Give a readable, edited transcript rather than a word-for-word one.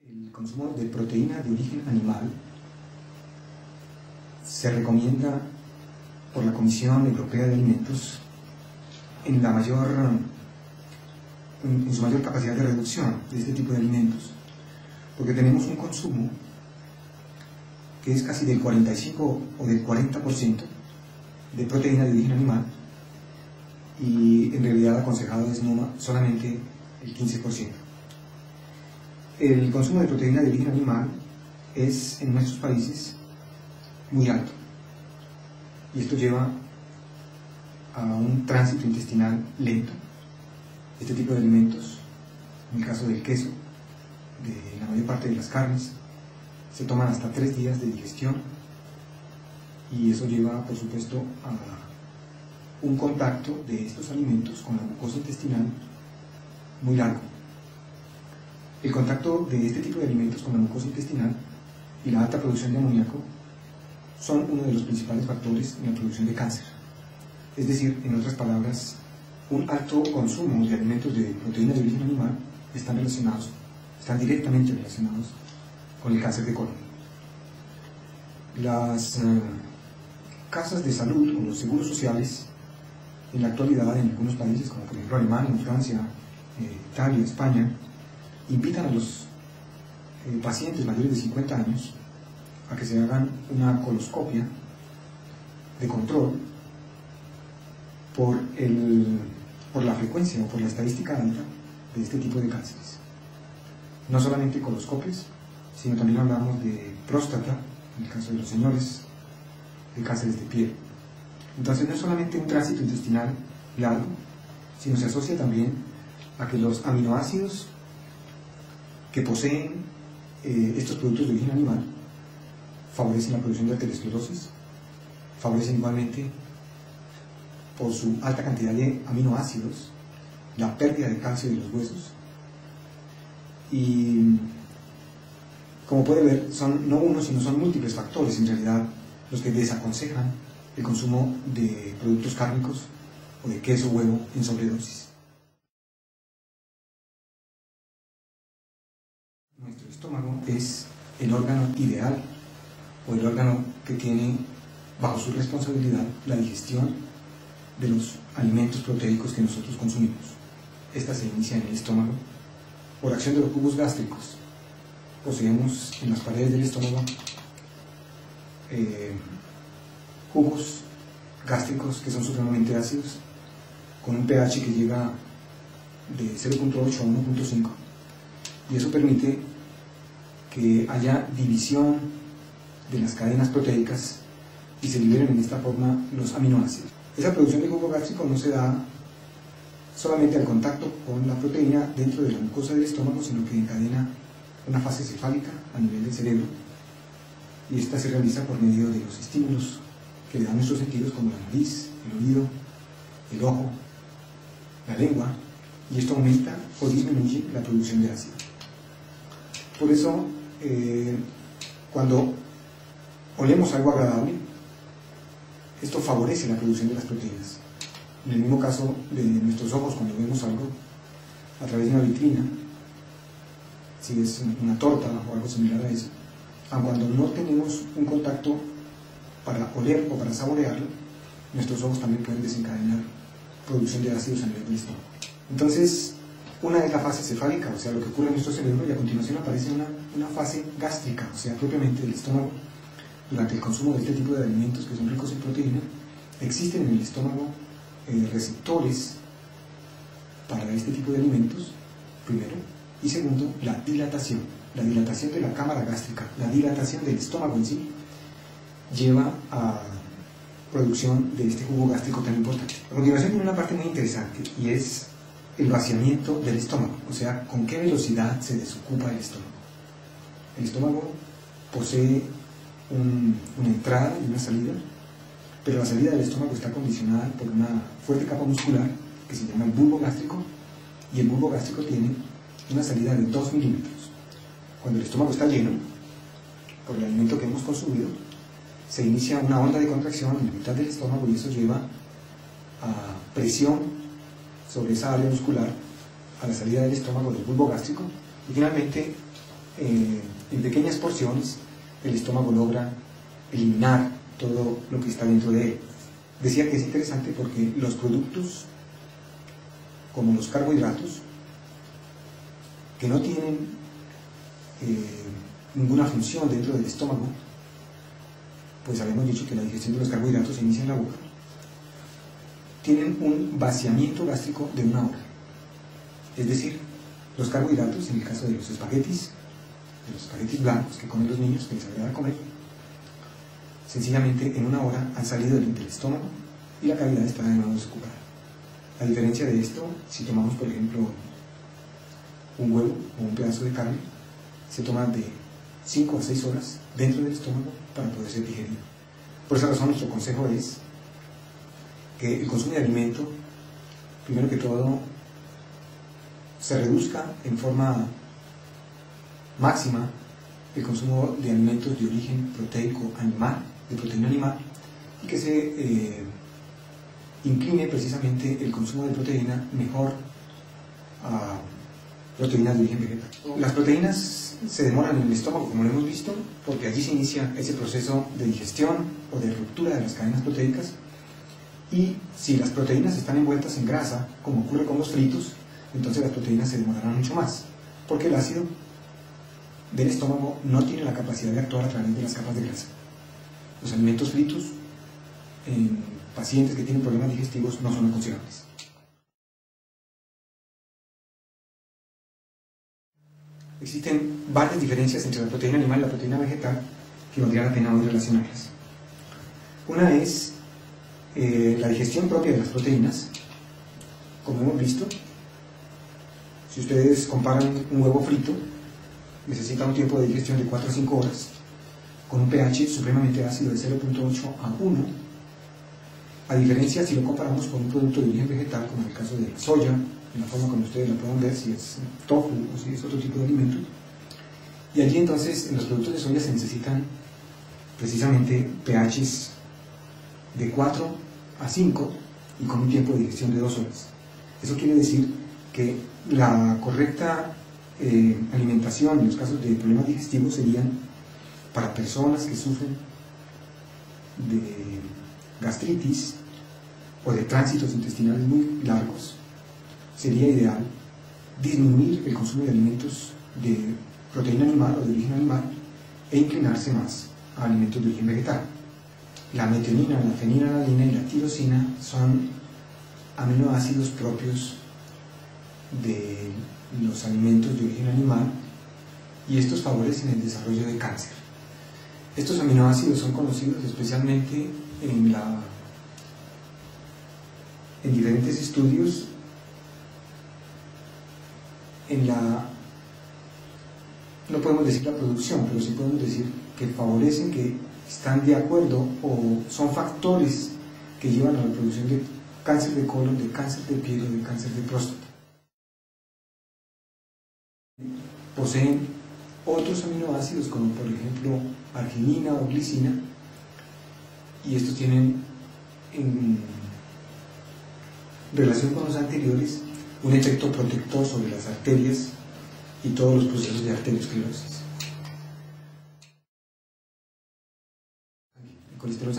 El consumo de proteína de origen animal se recomienda por la Comisión Europea de Alimentos en su mayor capacidad de reducción de este tipo de alimentos, porque tenemos un consumo que es casi del 45 o del 40% de proteína de origen animal, y en realidad aconsejado es solamente el 15%. El consumo de proteína de origen animal es en nuestros países muy alto, y esto lleva a un tránsito intestinal lento. Este tipo de alimentos, en el caso del queso, de la mayor parte de las carnes, se toman hasta 3 días de digestión, y eso lleva, por supuesto, a un contacto de estos alimentos con la mucosa intestinal muy largo. El contacto de este tipo de alimentos con la mucosa intestinal y la alta producción de amoníaco son uno de los principales factores en la producción de cáncer. Es decir, en otras palabras, un alto consumo de alimentos de proteína de origen animal están directamente relacionados con el cáncer de colon. Las casas de salud o los seguros sociales en la actualidad en algunos países, como por ejemplo Alemania, Francia, Italia, España, invitan a los pacientes mayores de 50 años a que se hagan una coloscopia de control por la frecuencia o por la estadística alta de este tipo de cánceres. No solamente coloscopias, sino también hablamos de próstata, en el caso de los señores, de cánceres de piel. Entonces no es solamente un tránsito intestinal largo, sino se asocia también a que los aminoácidos que poseen estos productos de origen animal favorecen la producción de aterosclerosis, favorecen igualmente, por su alta cantidad de aminoácidos, la pérdida de calcio de los huesos. Y como puede ver, son no uno, sino son múltiples factores en realidad los que desaconsejan el consumo de productos cárnicos o de queso o huevo en sobredosis. Nuestro estómago es el órgano ideal, o el órgano que tiene bajo su responsabilidad la digestión de los alimentos proteicos que nosotros consumimos. Esta se inicia en el estómago por acción de los jugos gástricos. Poseemos en las paredes del estómago jugos gástricos que son supremamente ácidos, con un pH que llega de 0.8 a 1.5, y eso permite que haya división de las cadenas proteicas y se liberen en esta forma los aminoácidos. Esa producción de jugo gástrico no se da solamente al contacto con la proteína dentro de la mucosa del estómago, sino que encadena una fase cefálica a nivel del cerebro, y esta se realiza por medio de los estímulos que le dan nuestros sentidos, como la nariz, el oído, el ojo, la lengua, y esto aumenta o disminuye la producción de ácido. Por eso, cuando olemos algo agradable, esto favorece la producción de las proteínas. En el mismo caso de nuestros ojos, cuando vemos algo a través de una vitrina, si es una torta o algo similar a eso, aun cuando no tenemos un contacto para oler o para saborearlo, nuestros ojos también pueden desencadenar producción de ácidos a nivel del estómago. Entonces, una es la fase cefálica, o sea, lo que ocurre en nuestro cerebro, y a continuación aparece una fase gástrica, o sea, propiamente del estómago. Durante el consumo de este tipo de alimentos que son ricos en proteína, existen en el estómago receptores para este tipo de alimentos, primero, y segundo, la dilatación de la cámara gástrica, la dilatación del estómago en sí, lleva a producción de este jugo gástrico tan importante. A continuación tiene una parte muy interesante, y es el vaciamiento del estómago, o sea, con qué velocidad se desocupa el estómago. El estómago posee una entrada y una salida, pero la salida del estómago está condicionada por una fuerte capa muscular que se llama el bulbo gástrico, y el bulbo gástrico tiene una salida de 2 milímetros. Cuando el estómago está lleno, por el alimento que hemos consumido, se inicia una onda de contracción en la mitad del estómago, y eso lleva a presión sobre esa área muscular a la salida del estómago del bulbo gástrico, y finalmente en pequeñas porciones el estómago logra eliminar todo lo que está dentro de él. Decía que es interesante porque los productos, como los carbohidratos, que no tienen ninguna función dentro del estómago, pues habíamos dicho que la digestión de los carbohidratos se inicia en la boca, tienen un vaciamiento gástrico de 1 hora. Es decir, los carbohidratos, en el caso de los espaguetis blancos que comen los niños, que les agrada comer, sencillamente en 1 hora han salido del estómago y la cavidad está de nuevo desocupada. A diferencia de esto, si tomamos por ejemplo un huevo o un pedazo de carne, se toma de 5 a 6 horas dentro del estómago para poder ser digerido. Por esa razón nuestro consejo es que el consumo de alimento, primero que todo, se reduzca en forma máxima el consumo de alimentos de origen proteico animal, de proteína animal, y que se incline precisamente el consumo de proteína mejor a proteínas de origen vegetal. Las proteínas se demoran en el estómago, como lo hemos visto, porque allí se inicia ese proceso de digestión o de ruptura de las cadenas proteicas, y si las proteínas están envueltas en grasa, como ocurre con los fritos, entonces las proteínas se demorarán mucho más, porque el ácido del estómago no tiene la capacidad de actuar a través de las capas de grasa. Los alimentos fritos en pacientes que tienen problemas digestivos no son aconsejables. Existen varias diferencias entre la proteína animal y la proteína vegetal que valdría la pena hoy relacionarlas. Una es la digestión propia de las proteínas. Como hemos visto, si ustedes comparan un huevo frito, necesita un tiempo de digestión de 4 a 5 horas, con un pH supremamente ácido de 0.8 a 1, a diferencia si lo comparamos con un producto de origen vegetal, como en el caso de la soya, en la forma como ustedes lo pueden ver, si es tofu o si es otro tipo de alimento. Y allí entonces en los productos de soya se necesitan precisamente pHs de 4 a 5 y con un tiempo de digestión de 2 horas. Eso quiere decir que la correcta alimentación en los casos de problemas digestivos serían para personas que sufren de gastritis o de tránsitos intestinales muy largos. Sería ideal disminuir el consumo de alimentos de proteína animal o de origen animal e inclinarse más a alimentos de origen vegetal. La metionina, la fenilalanina y la tirosina son aminoácidos propios de los alimentos de origen animal y estos favorecen el desarrollo de cáncer. Estos aminoácidos son conocidos especialmente en diferentes estudios no podemos decir la producción, pero sí podemos decir que favorecen, que están de acuerdo o son factores que llevan a la producción de cáncer de colon, de cáncer de piel o de cáncer de próstata. Poseen otros aminoácidos como por ejemplo arginina o glicina, y estos tienen en relación con los anteriores un efecto protector sobre las arterias y todos los procesos de arteriosclerosis. El colesterol